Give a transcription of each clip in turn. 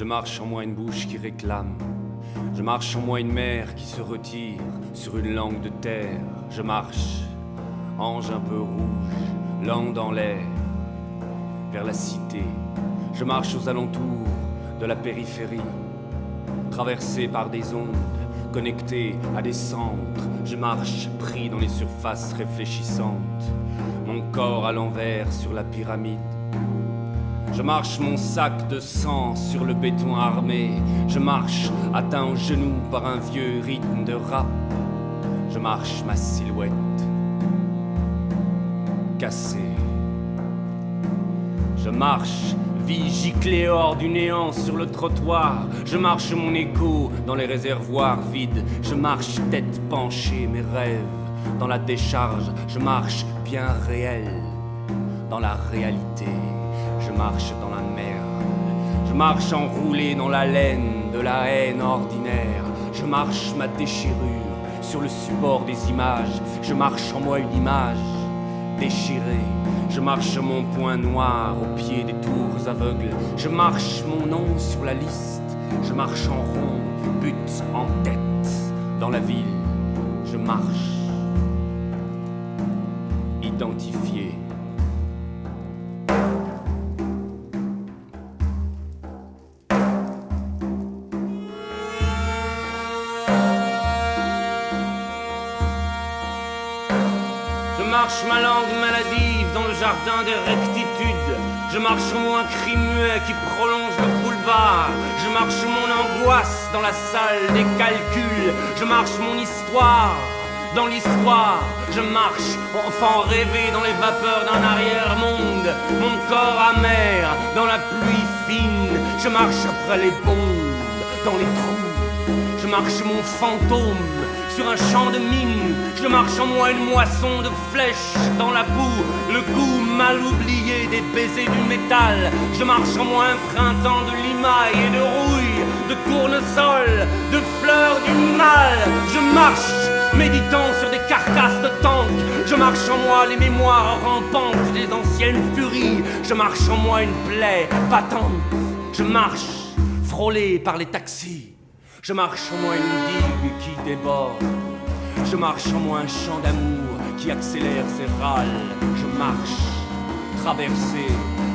Je marche en moi une bouche qui réclame. Je marche en moi une mer qui se retire sur une langue de terre. Je marche, ange un peu rouge, langue dans l'air, vers la cité. Je marche aux alentours de la périphérie, traversé par des ondes, connecté à des centres. Je marche pris dans les surfaces réfléchissantes, mon corps à l'envers sur la pyramide. Je marche mon sac de sang sur le béton armé. Je marche atteint aux genoux par un vieux rythme de rap. Je marche ma silhouette cassée. Je marche vie giclée hors du néant sur le trottoir. Je marche mon écho dans les réservoirs vides. Je marche tête penchée mes rêves dans la décharge. Je marche bien réel dans la réalité. Je marche dans la merde. Je marche enroulé dans la laine de la haine ordinaire. Je marche ma déchirure sur le support des images. Je marche en moi une image déchirée. Je marche mon poing noir au pied des tours aveugles. Je marche mon nom sur la liste. Je marche en rond, but en tête dans la ville. Je marche identifié. Je marche ma langue maladive dans le jardin des rectitudes. Je marche mon cri muet qui prolonge le boulevard. Je marche mon angoisse dans la salle des calculs. Je marche mon histoire dans l'histoire. Je marche enfant rêvé dans les vapeurs d'un arrière-monde. Mon corps amer dans la pluie fine. Je marche après les bombes dans les trous. Je marche mon fantôme sur un champ de mine. Je marche en moi une moisson de flèches dans la boue. Le goût mal oublié des baisers du métal. Je marche en moi un printemps de limaille et de rouille, de tournesol, de fleurs du mal. Je marche méditant sur des carcasses de tanks. Je marche en moi les mémoires rampantes des anciennes furies. Je marche en moi une plaie patente. Je marche frôlé par les taxis. Je marche en moi une digue qui déborde. Je marche en moi un chant d'amour qui accélère ses râles. Je marche traversé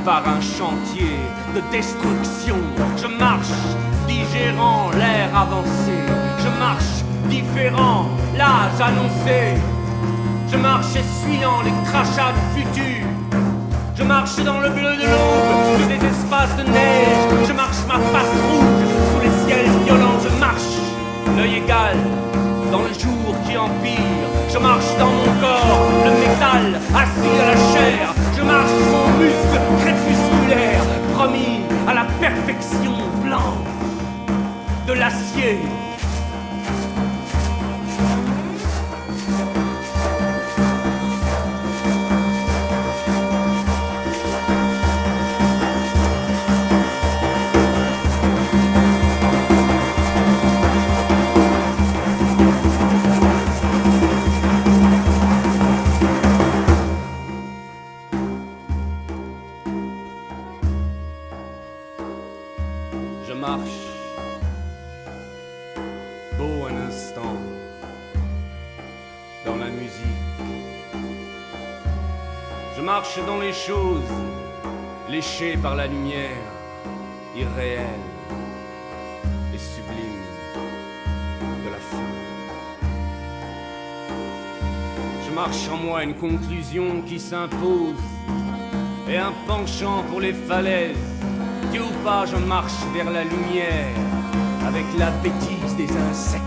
par un chantier de destruction. Je marche digérant l'air avancé. Je marche différent l'âge annoncé. Je marche essuyant les crachats du futur. Je marche dans le bleu de l'aube sur des espaces de neige. Je marche ma face rouge sous les ciels violents. Je marche l'œil égal dans le jour qui empire. Je marche dans mon corps le métal assis à la chair. Je marche mon muscle crépusculaire promis à la perfection blanche de l'acier. Je marche, beau un instant, dans la musique. Je marche dans les choses, léchées par la lumière, irréelle et sublime de la fin. Je marche en moi une conclusion qui s'impose et un penchant pour les falaises. Dieu ou pas, je marche vers la lumière avec la bêtise des insectes.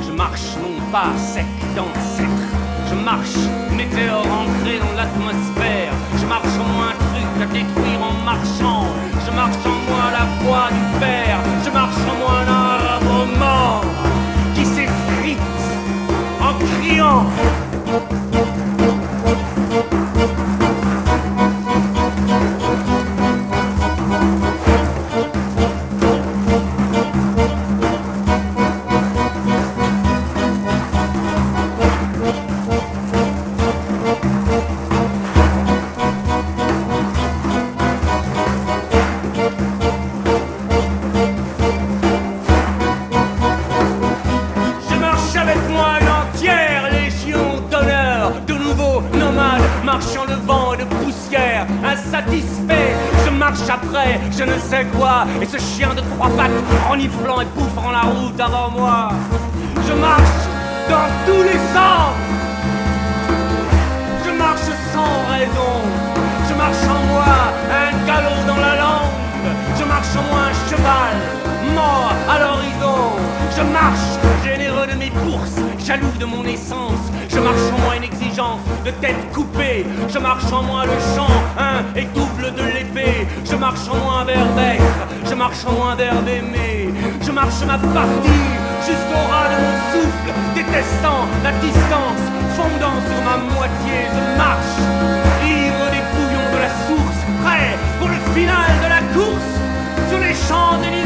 Je marche non pas sec d'ancêtre. Je marche météore ancré dans l'atmosphère. Je marche en moi un truc à détruire en marchant. Je marche en moi la voix du père. Je marche en moi un arbre mort qui s'effrite en criant. marche en le vent et de poussière, insatisfait. Je marche après, je ne sais quoi, et ce chien de trois pattes, reniflant et bouffant la route avant moi. Je marche dans tous les sens. Je marche sans raison. Je marche en moi, un galop dans la langue. Je marche en moi un cheval, mort à l'horizon. Je marche, généreux de mes courses, jaloux de mon essence. Je marche en moi une exigence de tête coupée. Je marche en moi le chant, un et double de l'épée. Je marche en moi un verre d'être, je marche en moi un verre d'aimer. Je marche ma partie jusqu'au ras de mon souffle, détestant la distance, fondant sur ma moitié. Je marche, ivre des bouillons de la source, prêt pour le final de la course sur les Champs-Élysées.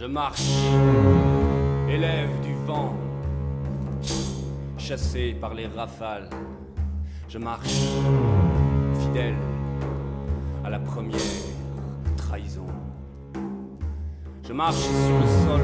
Je marche, élève du vent, chassé par les rafales. Je marche, fidèle à la première trahison. Je marche sur le sol